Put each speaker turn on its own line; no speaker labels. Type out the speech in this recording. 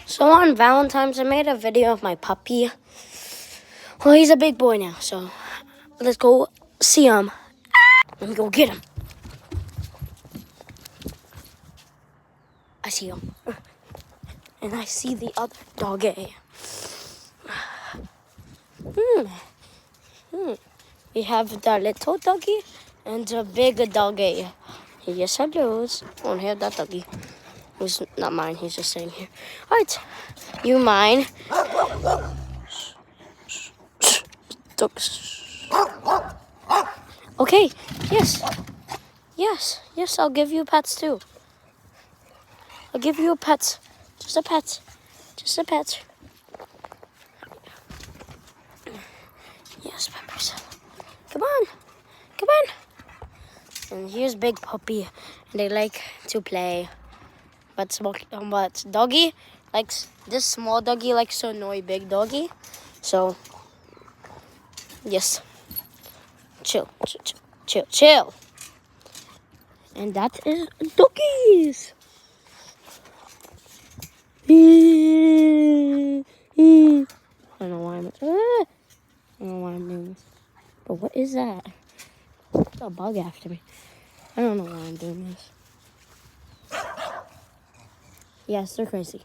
So on Valentine's, I made a video of my puppy. Well, he's a big boy now, so let's go see him. Let me go get him. I see him. And I see the other doggy. We have the little doggy and the big doggy. Yes, hello. Oh, here that doggy. He's not mine. He's just sitting here. All right, you mine? Okay. Yes. I'll give you pets too. I'll give you a pet. Just a pet. Yes, Peppers. Come on. And here's Big Puppy, and they like to play. But doggy likes this small doggy likes to annoy big doggy. So yes, chill. And that is doggies. I don't know why I'm doing this. But what is that? There's a bug after me. I don't know why I'm doing this. Yes, they're crazy.